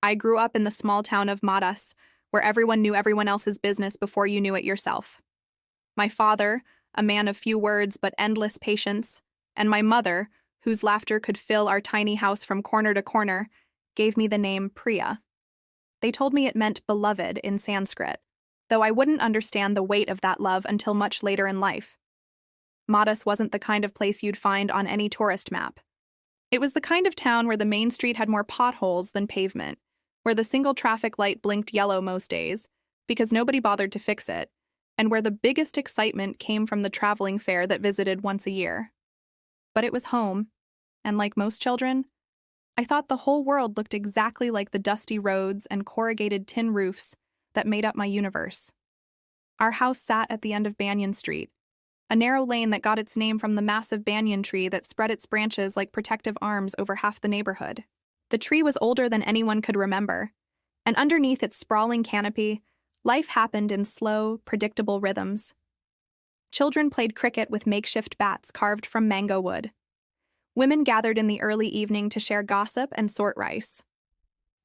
I grew up in the small town of Madas, where everyone knew everyone else's business before you knew it yourself. My father, a man of few words but endless patience, and my mother, whose laughter could fill our tiny house from corner to corner, gave me the name Priya. They told me it meant beloved in Sanskrit, though I wouldn't understand the weight of that love until much later in life. Madas wasn't the kind of place you'd find on any tourist map. It was the kind of town where the main street had more potholes than pavement, where the single traffic light blinked yellow most days, because nobody bothered to fix it, and where the biggest excitement came from the traveling fair that visited once a year. But it was home, and like most children, I thought the whole world looked exactly like the dusty roads and corrugated tin roofs that made up my universe. Our house sat at the end of Banyan Street, a narrow lane that got its name from the massive banyan tree that spread its branches like protective arms over half the neighborhood. The tree was older than anyone could remember, and underneath its sprawling canopy, life happened in slow, predictable rhythms. Children played cricket with makeshift bats carved from mango wood. Women gathered in the early evening to share gossip and sort rice.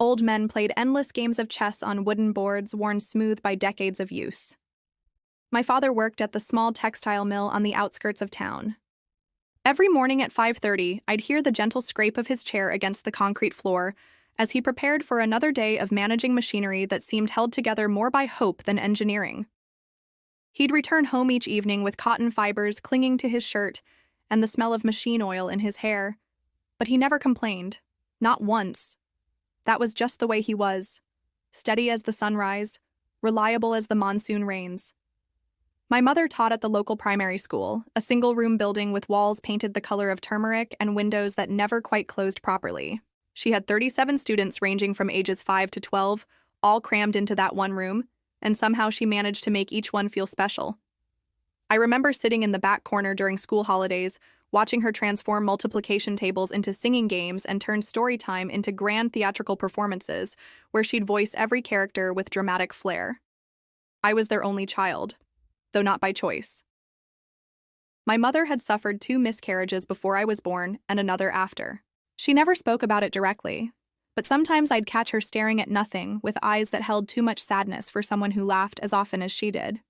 Old men played endless games of chess on wooden boards worn smooth by decades of use. My father worked at the small textile mill on the outskirts of town. Every morning at 5:30, I'd hear the gentle scrape of his chair against the concrete floor as he prepared for another day of managing machinery that seemed held together more by hope than engineering. He'd return home each evening with cotton fibers clinging to his shirt and the smell of machine oil in his hair, but he never complained, not once. That was just the way he was, steady as the sunrise, reliable as the monsoon rains. My mother taught at the local primary school, a single-room building with walls painted the color of turmeric and windows that never quite closed properly. She had 37 students ranging from ages 5 to 12, all crammed into that one room, and somehow she managed to make each one feel special. I remember sitting in the back corner during school holidays, watching her transform multiplication tables into singing games and turn story time into grand theatrical performances, where she'd voice every character with dramatic flair. I was their only child, though not by choice. My mother had suffered 2 miscarriages before I was born and another after. She never spoke about it directly, but sometimes I'd catch her staring at nothing with eyes that held too much sadness for someone who laughed as often as she did.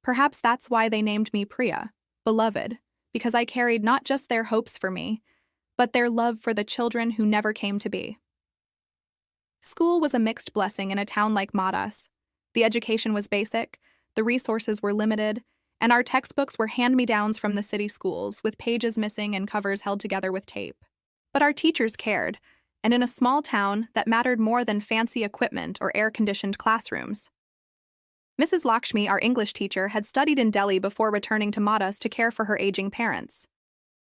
Perhaps that's why they named me Priya, beloved, because I carried not just their hopes for me, but their love for the children who never came to be. School was a mixed blessing in a town like Madas. The education was basic, the resources were limited, and our textbooks were hand-me-downs from the city schools, with pages missing and covers held together with tape. But our teachers cared, and in a small town, that mattered more than fancy equipment or air-conditioned classrooms. Mrs. Lakshmi, our English teacher, had studied in Delhi before returning to Madas to care for her aging parents.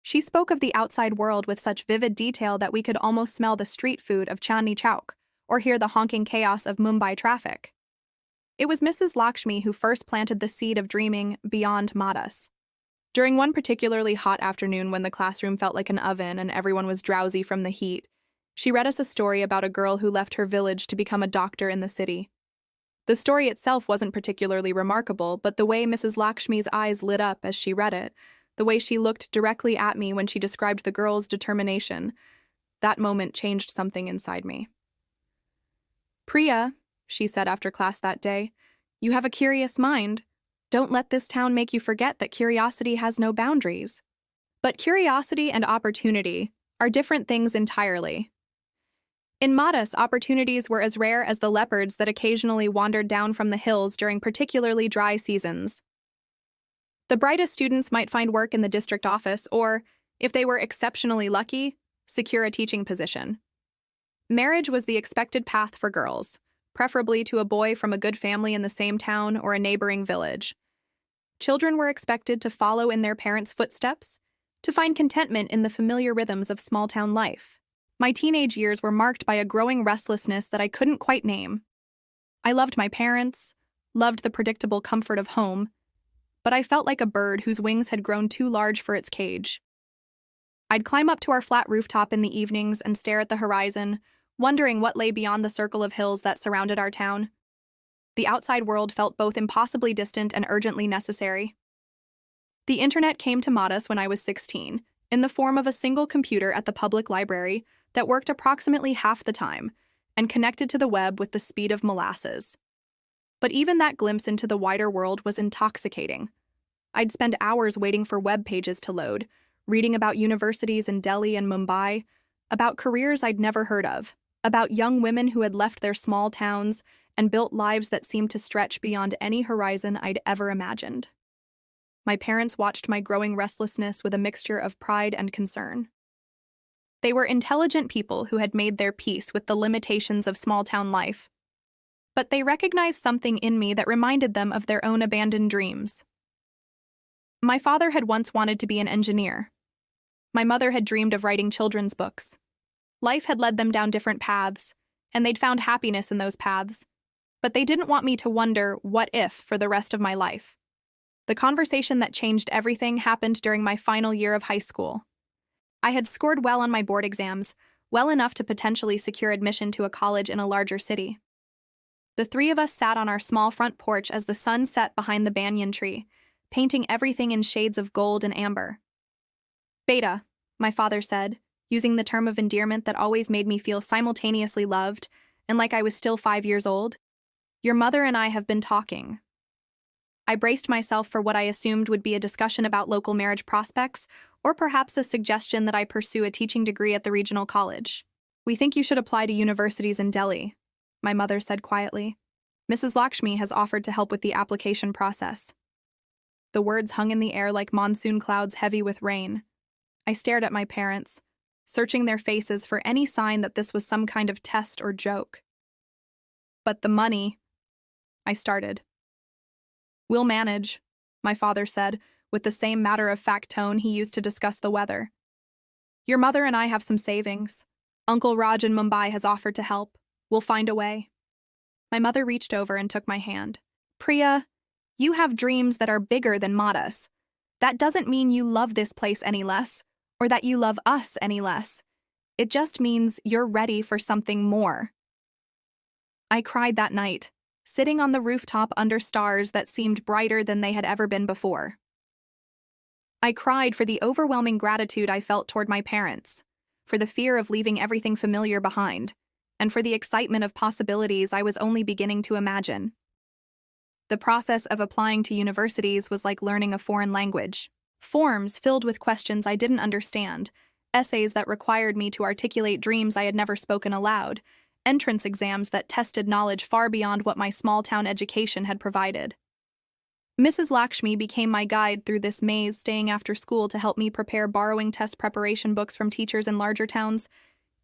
She spoke of the outside world with such vivid detail that we could almost smell the street food of Chandni Chowk or hear the honking chaos of Mumbai traffic. It was Mrs. Lakshmi who first planted the seed of dreaming beyond Madas. During one particularly hot afternoon when the classroom felt like an oven and everyone was drowsy from the heat, she read us a story about a girl who left her village to become a doctor in the city. The story itself wasn't particularly remarkable, but the way Mrs. Lakshmi's eyes lit up as she read it, the way she looked directly at me when she described the girl's determination, that moment changed something inside me. "Priya," she said after class that day, "you have a curious mind. Don't let this town make you forget that curiosity has no boundaries." But curiosity and opportunity are different things entirely. In Madas, opportunities were as rare as the leopards that occasionally wandered down from the hills during particularly dry seasons. The brightest students might find work in the district office or, if they were exceptionally lucky, secure a teaching position. Marriage was the expected path for girls, preferably to a boy from a good family in the same town or a neighboring village. Children were expected to follow in their parents' footsteps, to find contentment in the familiar rhythms of small-town life. My teenage years were marked by a growing restlessness that I couldn't quite name. I loved my parents, loved the predictable comfort of home, but I felt like a bird whose wings had grown too large for its cage. I'd climb up to our flat rooftop in the evenings and stare at the horizon, wondering what lay beyond the circle of hills that surrounded our town. The outside world felt both impossibly distant and urgently necessary. The internet came to Madas when I was 16, in the form of a single computer at the public library that worked approximately half the time, and connected to the web with the speed of molasses. But even that glimpse into the wider world was intoxicating. I'd spend hours waiting for web pages to load, reading about universities in Delhi and Mumbai, about careers I'd never heard of, about young women who had left their small towns and built lives that seemed to stretch beyond any horizon I'd ever imagined. My parents watched my growing restlessness with a mixture of pride and concern. They were intelligent people who had made their peace with the limitations of small-town life, but they recognized something in me that reminded them of their own abandoned dreams. My father had once wanted to be an engineer. My mother had dreamed of writing children's books. Life had led them down different paths, and they'd found happiness in those paths. But they didn't want me to wonder what if for the rest of my life. The conversation that changed everything happened during my final year of high school. I had scored well on my board exams, well enough to potentially secure admission to a college in a larger city. The three of us sat on our small front porch as the sun set behind the banyan tree, painting everything in shades of gold and amber. "Beta," my father said, using the term of endearment that always made me feel simultaneously loved and like I was still 5 years old. "Your mother and I have been talking." I braced myself for what I assumed would be a discussion about local marriage prospects, or perhaps a suggestion that I pursue a teaching degree at the regional college. "We think you should apply to universities in Delhi," my mother said quietly. "Mrs. Lakshmi has offered to help with the application process." The words hung in the air like monsoon clouds heavy with rain. I stared at my parents, searching their faces for any sign that this was some kind of test or joke. "But the money," I started. "We'll manage," my father said, with the same matter-of-fact tone he used to discuss the weather. "Your mother and I have some savings. Uncle Raj in Mumbai has offered to help. We'll find a way." My mother reached over and took my hand. "Priya, you have dreams that are bigger than Madas. That doesn't mean you love this place any less, or that you love us any less. It just means you're ready for something more." I cried that night, sitting on the rooftop under stars that seemed brighter than they had ever been before. I cried for the overwhelming gratitude I felt toward my parents, for the fear of leaving everything familiar behind, and for the excitement of possibilities I was only beginning to imagine. The process of applying to universities was like learning a foreign language. Forms filled with questions I didn't understand, essays that required me to articulate dreams I had never spoken aloud, entrance exams that tested knowledge far beyond what my small-town education had provided. Mrs. Lakshmi became my guide through this maze, staying after school to help me prepare, borrowing test preparation books from teachers in larger towns,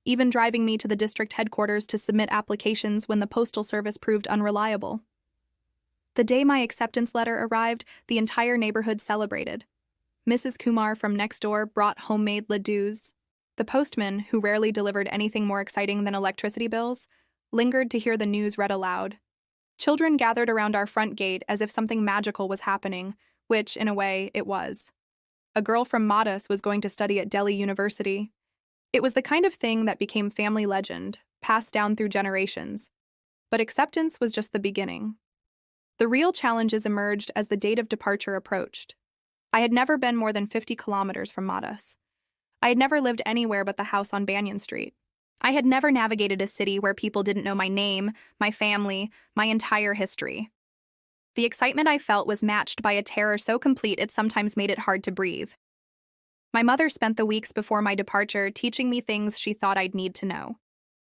even driving me to the district headquarters to submit applications when the postal service proved unreliable. The day my acceptance letter arrived, the entire neighborhood celebrated. Mrs. Kumar from next door brought homemade laddus. The postman, who rarely delivered anything more exciting than electricity bills, lingered to hear the news read aloud. Children gathered around our front gate as if something magical was happening, which, in a way, it was. A girl from Madas was going to study at Delhi University. It was the kind of thing that became family legend, passed down through generations. But acceptance was just the beginning. The real challenges emerged as the date of departure approached. I had never been more than 50 kilometers from Madas. I had never lived anywhere but the house on Banyan Street. I had never navigated a city where people didn't know my name, my family, my entire history. The excitement I felt was matched by a terror so complete it sometimes made it hard to breathe. My mother spent the weeks before my departure teaching me things she thought I'd need to know.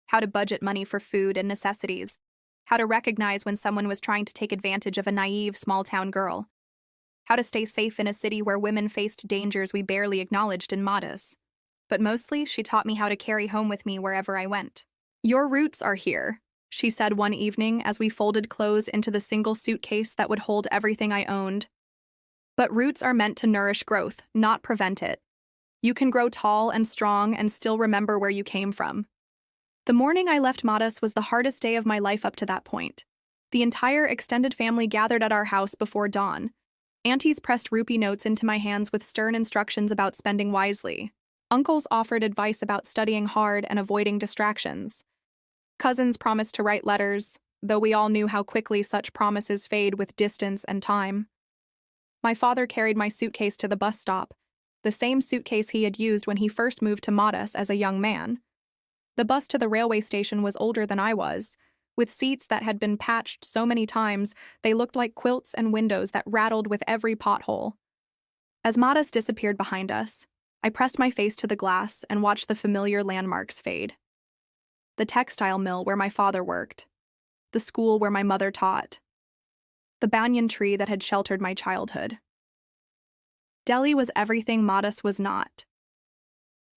How to budget money for food and necessities. How to recognize when someone was trying to take advantage of a naive small-town girl. How to stay safe in a city where women faced dangers we barely acknowledged in Madas. But mostly, she taught me how to carry home with me wherever I went. "Your roots are here," she said one evening as we folded clothes into the single suitcase that would hold everything I owned. "But roots are meant to nourish growth, not prevent it. You can grow tall and strong and still remember where you came from." The morning I left Madas was the hardest day of my life up to that point. The entire extended family gathered at our house before dawn. Aunties pressed rupee notes into my hands with stern instructions about spending wisely. Uncles offered advice about studying hard and avoiding distractions. Cousins promised to write letters, though we all knew how quickly such promises fade with distance and time. My father carried my suitcase to the bus stop, the same suitcase he had used when he first moved to Madas as a young man. The bus to the railway station was older than I was, with seats that had been patched so many times they looked like quilts and windows that rattled with every pothole. As Madas disappeared behind us, I pressed my face to the glass and watched the familiar landmarks fade. The textile mill where my father worked, the school where my mother taught, the banyan tree that had sheltered my childhood. Delhi was everything Madas was not.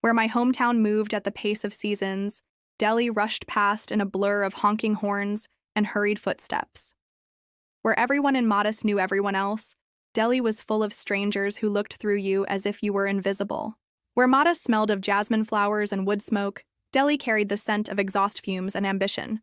Where my hometown moved at the pace of seasons, Delhi rushed past in a blur of honking horns and hurried footsteps. Where everyone in Madas knew everyone else, Delhi was full of strangers who looked through you as if you were invisible. Where Madas smelled of jasmine flowers and wood smoke, Delhi carried the scent of exhaust fumes and ambition.